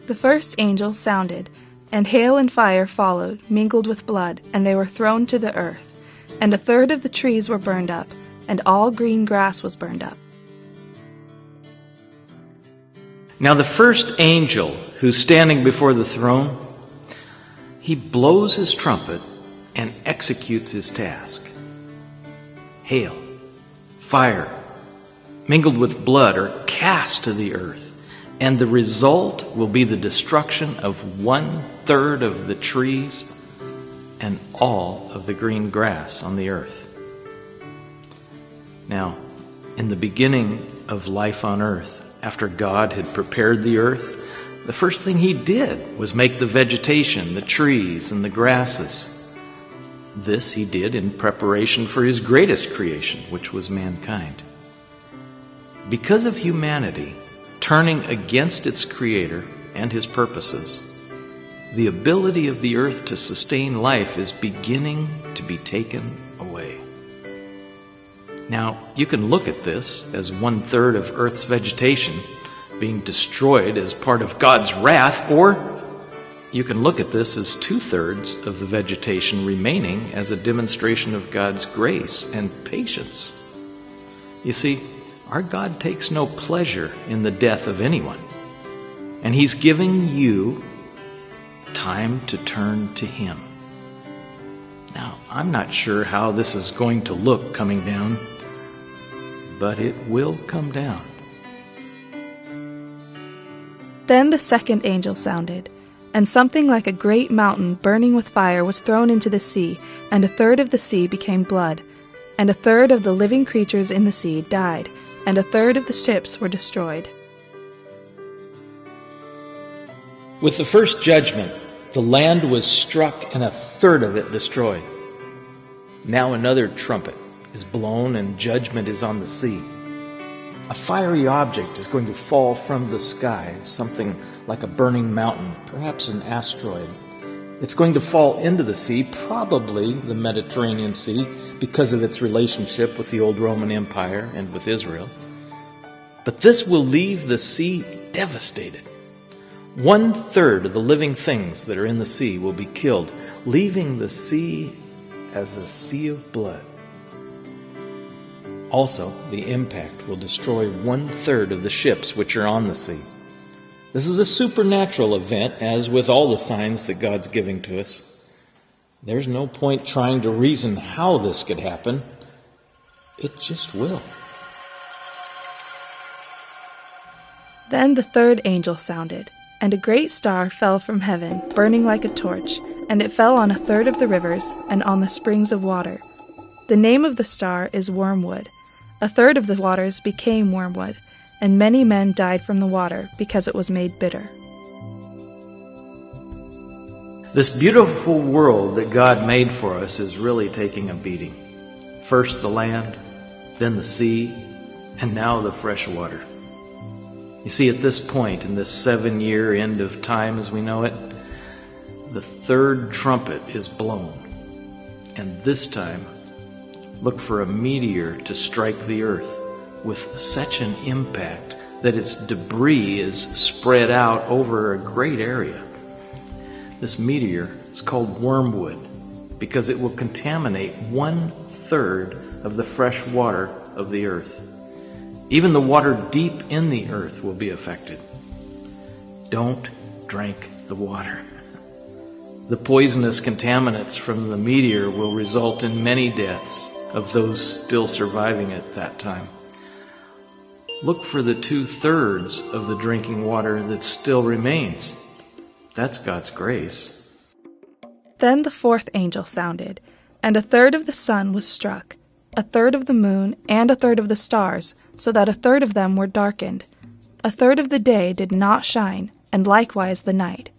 The first angel sounded, and hail and fire followed, mingled with blood, and they were thrown to the earth. And a third of the trees were burned up, and all green grass was burned up. Now the first angel who's standing before the throne, he blows his trumpet and executes his task. Hail, fire, mingled with blood are cast to the earth, and the result will be the destruction of 1/3 of the trees and all of the green grass on the earth. Now, in the beginning of life on earth, after God had prepared the earth, the first thing he did was make the vegetation, the trees, and the grasses. This he did in preparation for his greatest creation, which was mankind. Because of humanity turning against its creator and his purposes, the ability of the earth to sustain life is beginning to be taken away. Now, you can look at this as 1/3 of Earth's vegetation being destroyed as part of God's wrath, or you can look at this as 2/3 of the vegetation remaining as a demonstration of God's grace and patience. You see, our God takes no pleasure in the death of anyone, and he's giving you time to turn to him. Now, I'm not sure how this is going to look coming down, but it will come down. Then the second angel sounded, and something like a great mountain burning with fire was thrown into the sea, and a third of the sea became blood, and a third of the living creatures in the sea died, and a third of the ships were destroyed. With the first judgment, the land was struck and a third of it destroyed. Now another trumpet is blown and judgment is on the sea. A fiery object is going to fall from the sky, something like a burning mountain, perhaps an asteroid. It's going to fall into the sea, probably the Mediterranean Sea, because of its relationship with the old Roman Empire and with Israel. But this will leave the sea devastated. 1/3 of the living things that are in the sea will be killed, leaving the sea as a sea of blood. Also, the impact will destroy 1/3 of the ships which are on the sea. This is a supernatural event, as with all the signs that God's giving to us. There's no point trying to reason how this could happen. It just will. Then the third angel sounded, and a great star fell from heaven, burning like a torch, and it fell on a third of the rivers and on the springs of water. The name of the star is Wormwood. A third of the waters became wormwood, and many men died from the water because it was made bitter. This beautiful world that God made for us is really taking a beating. First the land, then the sea, and now the fresh water. You see, at this point, in this 7-year end of time as we know it, the third trumpet is blown. And this time, look for a meteor to strike the earth with such an impact that its debris is spread out over a great area. This meteor is called Wormwood because it will contaminate 1/3 of the fresh water of the earth. Even the water deep in the earth will be affected. Don't drink the water. The poisonous contaminants from the meteor will result in many deaths of those still surviving at that time. Look for the 2/3 of the drinking water that still remains. That's God's grace. Then the fourth angel sounded, and a third of the sun was struck, a third of the moon, and a third of the stars, so that a third of them were darkened. A third of the day did not shine, and likewise the night.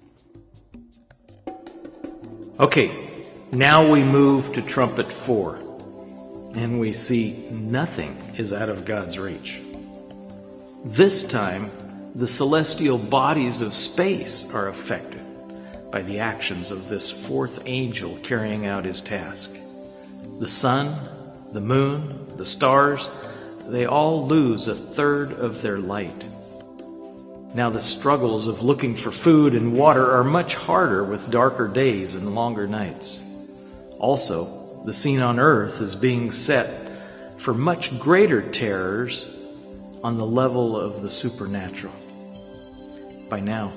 Okay, now we move to trumpet 4, and we see nothing is out of God's reach. This time, the celestial bodies of space are affected by the actions of this fourth angel carrying out his task. The sun, the moon, the stars, they all lose a third of their light. Now the struggles of looking for food and water are much harder with darker days and longer nights. Also, the scene on earth is being set for much greater terrors on the level of the supernatural. By now,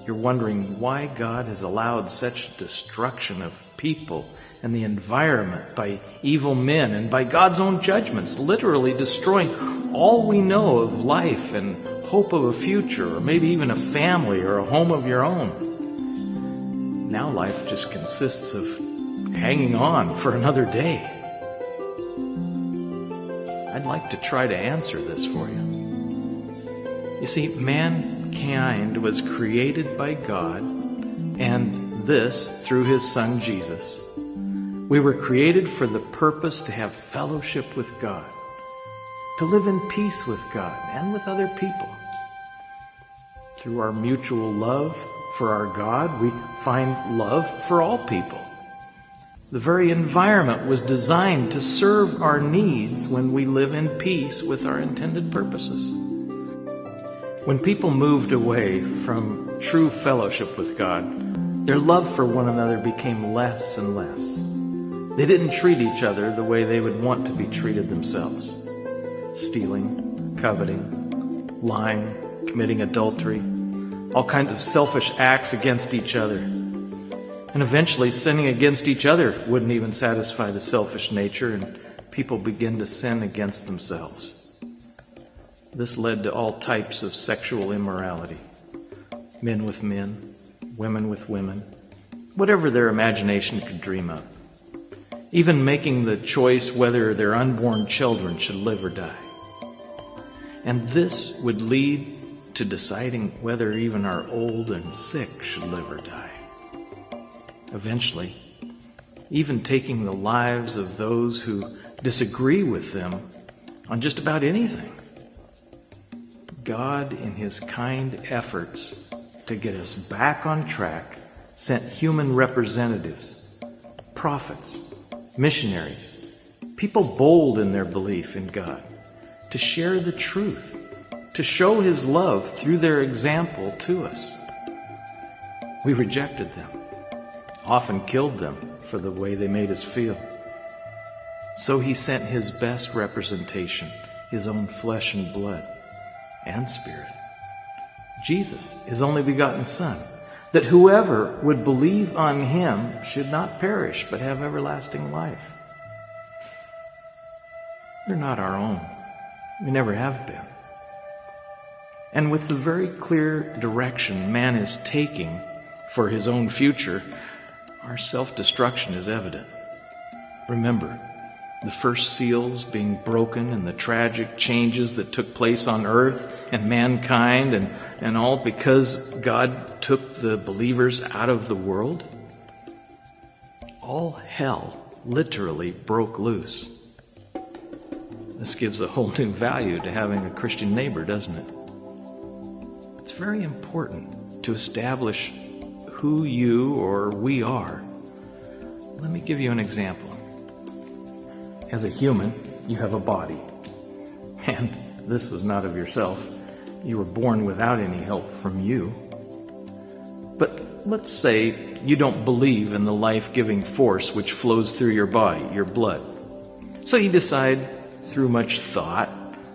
you're wondering why God has allowed such destruction of people and the environment by evil men and by God's own judgments, literally destroying all we know of life and hope of a future, or maybe even a family or a home of your own. Now life just consists of hanging on for another day. I'd like to try to answer this for you. You see, mankind was created by God, and this through His Son Jesus. We were created for the purpose to have fellowship with God, to live in peace with God and with other people. Through our mutual love for our God, we find love for all people. The very environment was designed to serve our needs when we live in peace with our intended purposes. When people moved away from true fellowship with God, their love for one another became less and less. They didn't treat each other the way they would want to be treated themselves. Stealing, coveting, lying, committing adultery, all kinds of selfish acts against each other. And eventually, sinning against each other wouldn't even satisfy the selfish nature, and people begin to sin against themselves. This led to all types of sexual immorality. Men with men, women with women, whatever their imagination could dream up. Even making the choice whether their unborn children should live or die. And this would lead to deciding whether even our old and sick should live or die. Eventually, even taking the lives of those who disagree with them on just about anything. God, in His kind efforts to get us back on track, sent human representatives, prophets, missionaries, people bold in their belief in God, to share the truth, to show His love through their example to us. We rejected them, often killed them for the way they made us feel. So He sent His best representation, His own flesh and blood and spirit, Jesus, His only begotten Son, that whoever would believe on Him should not perish but have everlasting life. We're not our own. We never have been. And with the very clear direction man is taking for his own future, our self-destruction is evident. Remember, the first seals being broken and the tragic changes that took place on earth and mankind and all because God took the believers out of the world. All hell literally broke loose. This gives a whole new value to having a Christian neighbor, doesn't it? It's very important to establish who you or we are. Let me give you an example. As a human, you have a body. And this was not of yourself. You were born without any help from you. But let's say you don't believe in the life-giving force which flows through your body, your blood. So you decide, through much thought,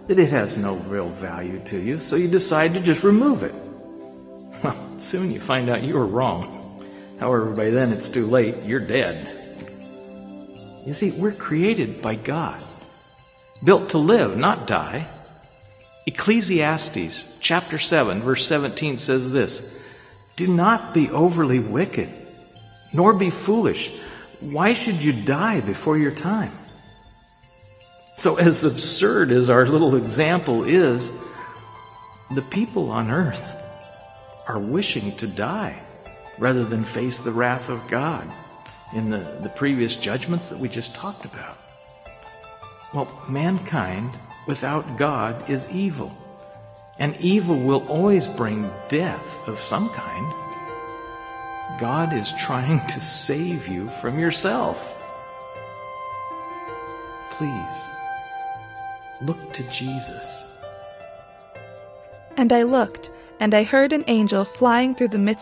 that it has no real value to you, so you decide to just remove it. Well, soon you find out you were wrong. However, by then it's too late. You're dead. You see, we're created by God, built to live, not die. Ecclesiastes chapter 7, verse 17 says this, "Do not be overly wicked, nor be foolish. Why should you die before your time?" So as absurd as our little example is, the people on earth are wishing to die rather than face the wrath of God in the previous judgments that we just talked about. Well, mankind without God is evil, and evil will always bring death of some kind. God is trying to save you from yourself. Please, look to Jesus. And I looked, And I heard an angel flying through the midst